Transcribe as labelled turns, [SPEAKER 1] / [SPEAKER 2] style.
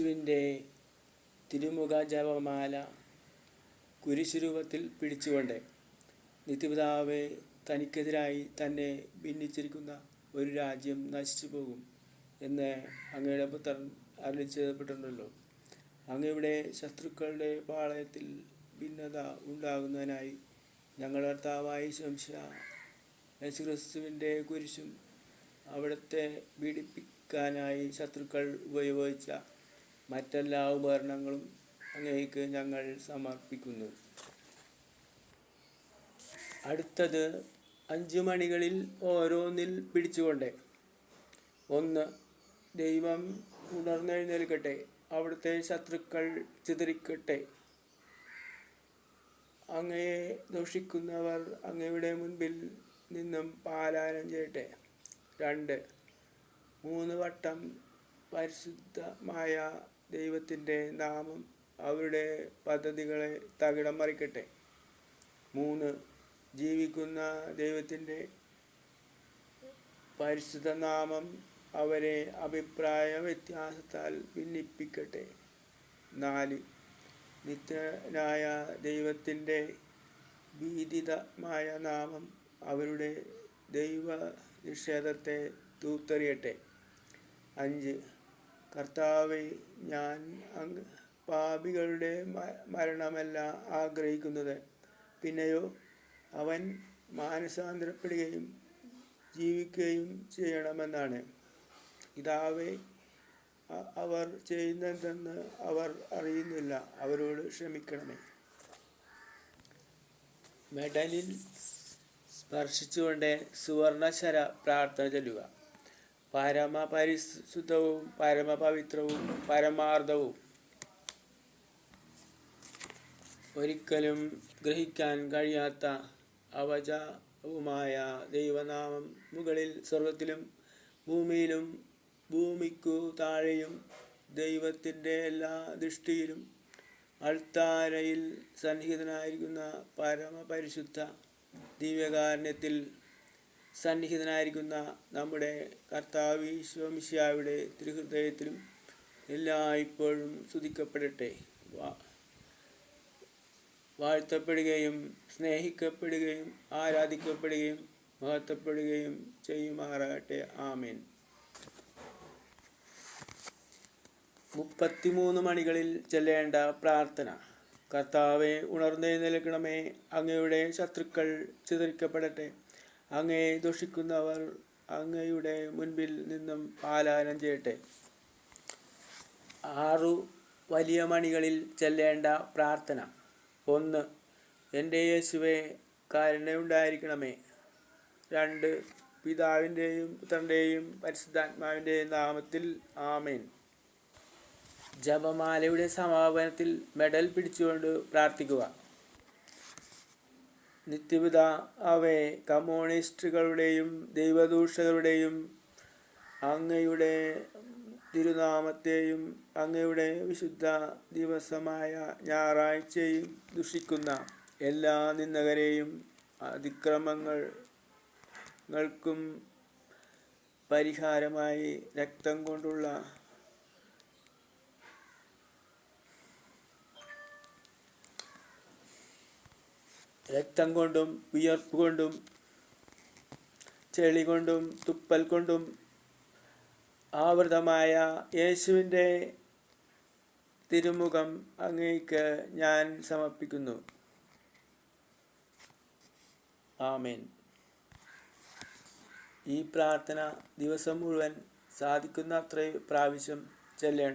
[SPEAKER 1] യേശുവിൻ്റെ തിരുമുഖ ജപമാല കുരിശുരൂപത്തിൽ പിടിച്ചുകൊണ്ട് നിത്യപിതാവേ, തനിക്കെതിരായി തന്നെ ഭിന്നിച്ചിരിക്കുന്ന ഒരു രാജ്യം നശിച്ചു പോകും എന്ന് അങ്ങയുടെ പുത്രൻ അരുളിച്ചെയ്യപ്പെട്ടിട്ടുണ്ടല്ലോ. അങ്ങയുടെ ശത്രുക്കളുടെ പാളയത്തിൽ ഭിന്നത ഉണ്ടാകുന്നതിനായി ഞങ്ങളുടെ കർത്താവായ യേശുക്രിസ്തുവിൻ്റെ കുരിശും അവിടുത്തെ പീഡിപ്പിക്കാനായി ശത്രുക്കൾ ഉപയോഗിച്ച മറ്റെല്ലാ ഉപകരണങ്ങളും അങ്ങേക്ക് ഞങ്ങൾ സമർപ്പിക്കുന്നു. അടുത്തത് 5 മണികളിൽ ഓരോന്നിൽ പിടിച്ചുകൊണ്ട് 1. ദൈവം ഉണർന്നെഴുന്നേൽക്കട്ടെ, അവിടുത്തെ ശത്രുക്കൾ ചിതറിക്കട്ടെ, അങ്ങയെ ദോഷിക്കുന്നവർ അങ്ങയുടെ മുൻപിൽ നിന്നും പലായനം ചെയ്യട്ടെ. 2. 3 വട്ടം പരിശുദ്ധമായ ദൈവത്തിൻ്റെ നാമം അവരുടെ പദ്ധതികളെ തകിടം മറിക്കട്ടെ. 3. ജീവിക്കുന്ന ദൈവത്തിൻ്റെ പരിശുദ്ധ നാമം അവരെ അഭിപ്രായ വ്യത്യാസത്താൽ ഭിന്നിപ്പിക്കട്ടെ. 4. നിത്യനായ ദൈവത്തിൻ്റെ ഭീതിതമായ നാമം അവരുടെ ദൈവനിഷേധത്തെ തൂത്തെറിയട്ടെ. 5. കർത്താവേ, ഞാൻ പാപികളുടെ മരണമല്ല ആഗ്രഹിക്കുന്നത്, പിന്നെയോ അവൻ മാനസാന്തരപ്പെടുകയും ജീവിക്കുകയും ചെയ്യണമെന്നാണ്. പിതാവേ, അവർ ചെയ്യുന്നതെന്ന് അവർ അറിയുന്നില്ല, അവരോട് ക്ഷമിക്കണമേ. മെഡലിൽ സ്പർശിച്ചുകൊണ്ട് സുവർണശര പ്രാർത്ഥന ചൊല്ലുക. പരമപരിശുദ്ധവും പരമപവിത്രവും പരമാർദ്ദവും ഒരിക്കലും ഗ്രഹിക്കാൻ കഴിയാത്ത അവചവുമായ ദൈവനാമം മുകളിൽ സ്വർഗത്തിലും ഭൂമിയിലും ഭൂമിക്കു താഴെയും ദൈവത്തിൻ്റെ എല്ലാ ദൃഷ്ടിയിലും അൾത്താരയിൽ സന്നിഹിതനായിരിക്കുന്ന പരമപരിശുദ്ധ ദിവ്യകാരുണ്യത്തിൽ സന്നിഹിതനായിരിക്കുന്ന നമ്മുടെ കർത്താവ് ഈശോ മിശിഹായുടെ തിരുഹൃദയത്തിലും എല്ലായ്പ്പോഴും സ്തുതിക്കപ്പെടട്ടെ, വാഴ്ത്തപ്പെടുകയും സ്നേഹിക്കപ്പെടുകയും ആരാധിക്കപ്പെടുകയും മഹത്വപ്പെടുകയും ചെയ്യുമാറാകട്ടെ. ആമേൻ. 33 മണികളിൽ ചൊല്ലേണ്ട പ്രാർത്ഥന. കർത്താവേ, ഉണർന്നെഴുന്നേൽക്കണമേ, അങ്ങയുടെ ശത്രുക്കൾ ചിതറിക്കപ്പെടട്ടെ, അങ്ങയെ ദോഷിക്കുന്നവർ അങ്ങയുടെ മുൻപിൽ നിന്നും പലായനം ചെയ്യട്ടെ. 6 വലിയ മണികളിൽ ചൊല്ലേണ്ട പ്രാർത്ഥന. 1. എൻ്റെ യേശുവേ, കരുണയുണ്ടായിരിക്കണമേ. 2. പിതാവിൻ്റെയും പുത്രൻ്റെയും പരിശുദ്ധാത്മാവിൻ്റെയും നാമത്തിൽ ആമേൻ. ജപമാലയുടെ സമാപനത്തിൽ മെഡൽ പിടിച്ചുകൊണ്ട് പ്രാർത്ഥിക്കുക. നിത്യപിതാവേ, കമ്മ്യൂണിസ്റ്റുകളുടെയും ദൈവദൂഷകരുടെയും അങ്ങയുടെ തിരുനാമത്തെയും അങ്ങയുടെ വിശുദ്ധ ദിവസമായ ഞായറാഴ്ചയും ദുഷിക്കുന്ന എല്ലാ നിന്ദകരെയും അതിക്രമങ്ങൾക്കും പരിഹാരമായി രക്തം കൊണ്ടും വിയർപ്പ് കൊണ്ടും ചെളി കൊണ്ടും തുപ്പൽ കൊണ്ടും ആവൃതമായ യേശുവിൻ്റെ തിരുമുഖം അങ്ങേക്ക് ഞാൻ സമർപ്പിക്കുന്നു. ആമേൻ. ഈ പ്രാർത്ഥന ദിവസം മുഴുവൻ സാധിക്കുന്ന അത്രയും പ്രാവശ്യം ചൊല്ലേണ്ടതാണ്.